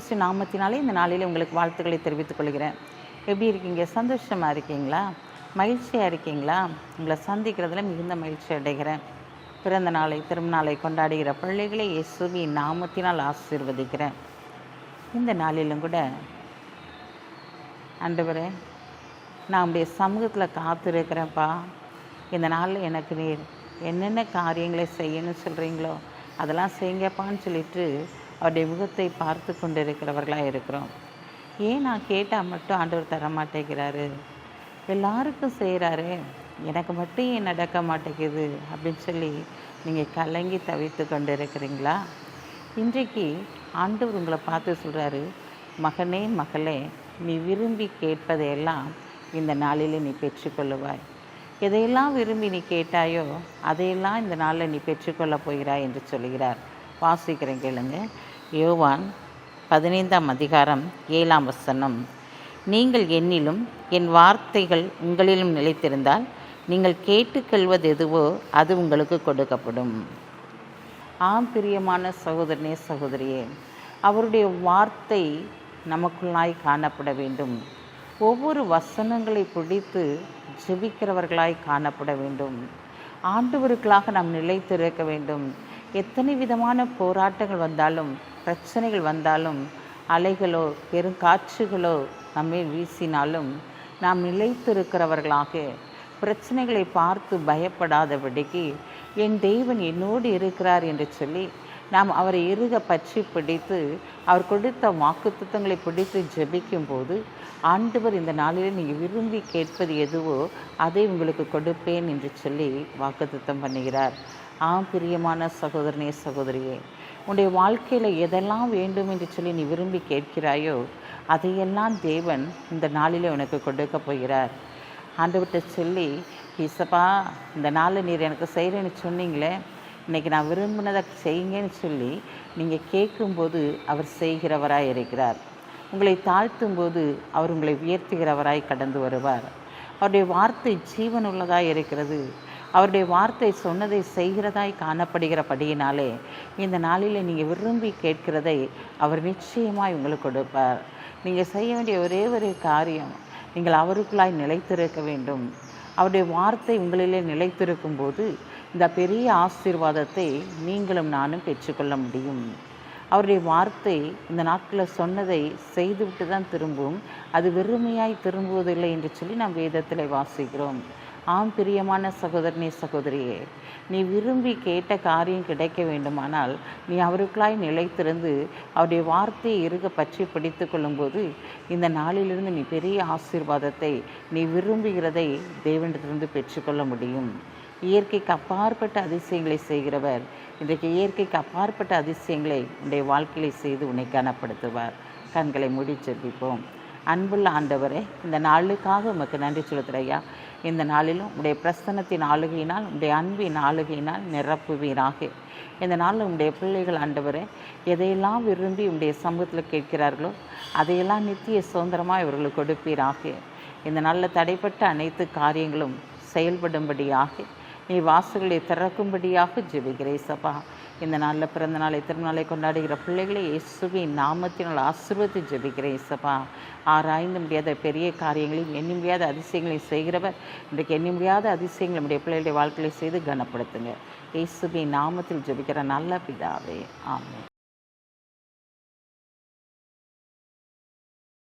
கிறிஸ்து நாமத்தினாலே இந்த நாளில் உங்களுக்கு வாழ்த்துக்களை தெரிவித்துக் கொள்கிறேன். எப்படி இருக்கீங்க? சந்தோஷமாக இருக்கீங்களா? மகிழ்ச்சியாக இருக்கீங்களா? உங்களை சந்திக்கிறதுல மிகுந்த மகிழ்ச்சி அடைகிறேன். பிறந்த நாளை திருநாளை கொண்டாடுகிற பிள்ளைகளை இயேசுவின் நாமத்தினால் ஆசீர்வதிக்கிறேன். இந்த நாளிலும் கூட ஆண்டவரே, நான் உடைய சமூகத்தில் காத்திருக்கிறேன்ப்பா. இந்த நாளில் எனக்கு நீர் என்னென்ன காரியங்களை செய்யணும்னு சொல்கிறீங்களோ அதெல்லாம் செய்யுங்கப்பான்னு சொல்லிட்டு அவருடைய முகத்தை பார்த்து கொண்டு இருக்கிறவர்களாக இருக்கிறோம். ஏன் நான் கேட்டால் மட்டும் ஆண்டவர் தர மாட்டேங்கிறாரு? எல்லாருக்கும் செய்கிறாரு, எனக்கு மட்டும் ஏன் நடக்க மாட்டேங்குது அப்படின்னு சொல்லி நீங்கள் கலங்கி தவித்து கொண்டு இருக்கிறீங்களா? இன்றைக்கு ஆண்டவர் உங்களை பார்த்து சொல்கிறாரு, மகனே மகளே, நீ விரும்பி கேட்பதையெல்லாம் இந்த நாளில் நீ பெற்றுக்கொள்ளுவாய். எதையெல்லாம் விரும்பி நீ கேட்டாயோ அதையெல்லாம் இந்த நாளில் நீ பெற்றுக்கொள்ளப் போகிறாய் என்று சொல்கிறார். வாசிக்கிறேன் கேளுங்க. யோவான் 15ஆம் அதிகாரம் 7ஆம் வசனம். நீங்கள் என்னிலும் என் வார்த்தைகள் உங்களிலும் நிலைத்திருந்தால் நீங்கள் கேட்டுக்கொள்வது எதுவோ அது உங்களுக்கு கொடுக்கப்படும். ஆம் பிரியமான சகோதரனே சகோதரியே, அவருடைய வார்த்தை நமக்குள்ளாய் காணப்பட வேண்டும். ஒவ்வொரு வசனங்களை பிடித்து ஜெபிக்கிறவர்களாய் காணப்பட வேண்டும். ஆண்டவருக்களாக நாம் நிலைத்திருக்க வேண்டும். எத்தனை விதமான போராட்டங்கள் வந்தாலும், பிரச்சனைகள் வந்தாலும், அலைகளோ பெருங்காற்றுகளோ நம்மை வீசினாலும் நாம் நிலைத்திருக்கிறவர்களாக, பிரச்சனைகளை பார்த்து பயப்படாதபடிக்கு என் தேவன் என்னோடு இருக்கிறார் என்று சொல்லி நாம் அவரை இறுக பற்றி பிடித்து அவர் கொடுத்த வாக்குத்தத்தங்களை பிடித்து ஜெபிக்கும்போது ஆண்டவர் இந்த நாளில் நீங்கள் விரும்பி கேட்பது எதுவோ அதை உங்களுக்கு கொடுப்பேன் என்று சொல்லி வாக்குத்தத்தம் பண்ணுகிறார். ஆம் பிரியமான சகோதரனே சகோதரியே, உன்னுடைய வாழ்க்கையில் எதெல்லாம் வேண்டும் என்று சொல்லி நீ விரும்பி கேட்கிறாயோ அதையெல்லாம் தேவன் இந்த நாளில் உனக்கு கொடுக்க போகிறார். ஆண்டவர்கிட்ட சொல்லி, இசப்பா இந்த நாளில் நீர் எனக்கு செய்கிறேன்னு சொன்னீங்களே, இன்றைக்கி நான் விரும்பினதை செய்யுங்கன்னு சொல்லி நீங்கள் கேட்கும்போது அவர் செய்கிறவராய் இருக்கிறார். உங்களை தாழ்த்தும்போது அவர் உங்களை உயர்த்துகிறவராய் கடந்து வருவார். அவருடைய வார்த்தை ஜீவன் உள்ளதாய் இருக்கிறது. அவருடைய வார்த்தை சொன்னதை செய்கிறதாய் காணப்படுகிறபடியினாலே இந்த நாளில் நீங்கள் விரும்பி கேட்கிறதை அவர் நிச்சயமாய் உங்களுக்கு கொடுப்பார். நீங்கள் செய்ய வேண்டிய ஒரே ஒரு காரியம், நீங்கள் அவருக்குள்ளாய் நிலைத்திருக்க வேண்டும். அவருடைய வார்த்தை உங்களிலே நிலைத்திருக்கும் போது இந்த பெரிய ஆசீர்வாதத்தை நீங்களும் நானும் பெற்றுக்கொள்ள முடியும். அவருடைய வார்த்தை இந்த நாட்களில் சொன்னதை செய்துவிட்டு தான் திரும்பும், அது வெறுமையாய் திரும்புவதில்லை என்று சொல்லி நாம் வேதத்தில் வாசிக்கிறோம். ஆம் பிரியமான சகோதரனே சகோதரியே, நீ விரும்பி கேட்ட காரியம் கிடைக்க வேண்டுமானால் நீ அவருக்குள்ளாய் நிலைத்திருந்து அவருடைய வார்த்தையை இறுக பற்றி பிடித்து கொள்ளும்போது இந்த நாளிலிருந்து நீ பெரிய ஆசீர்வாதத்தை, நீ விரும்புகிறதை தேவனிடத்திலிருந்து பெற்றுக்கொள்ள முடியும். இயற்கைக்கு அப்பாற்பட்ட அதிசயங்களை செய்கிறவர் இன்றைக்கு இயற்கைக்கு அப்பாற்பட்ட அதிசயங்களை உன்னுடைய வாழ்க்கையை செய்து உன்னை கனப்படுத்துவார். கண்களை மூடி ஜெபிப்போம். அன்புள்ள ஆண்டவரே, இந்த நாளுக்காக உமக்கு நன்றி செலுத்துறையா. இந்த நாளிலும் உடைய பிரசன்னத்தின் ஆளுகையினால், உடைய அன்பின் ஆளுகையினால் நிரப்புவீராக. இந்த நாளில் உடைய பிள்ளைகள் ஆண்டவரே எதையெல்லாம் விரும்பி உடைய சமூகத்தில் கேட்கிறார்களோ அதையெல்லாம் நித்திய சுதந்திரமாக இவர்களுக்கு கொடுப்பீராக. இந்த நாளில் தடைப்பட்ட அனைத்து காரியங்களும் செயல்படும்படியாக நீ வாசல்களை திறக்கும்படியாக ஜெபிக்கிறேன் சப்பா. இந்த நாளில் பிறந்த நாளை திருநாளை கொண்டாடுகிற பிள்ளைகளை இயேசுவின் நாமத்தினால் ஆசீர்வதித்து ஜெபிக்கிறேன் சப்பா. ஆராய்ந்து முடியாத பெரிய காரியங்களையும் எண்ணி முடியாத அதிசயங்களையும் செய்கிறவர் இன்றைக்கு எண்ணி முடியாத அதிசயங்கள் நம்முடைய பிள்ளைகளுடைய வாழ்க்கையை செய்து கனப்படுத்துங்க. இயேசுவின் நாமத்தில் ஜெபிக்கிற நல்ல பிதாவே, ஆமென்.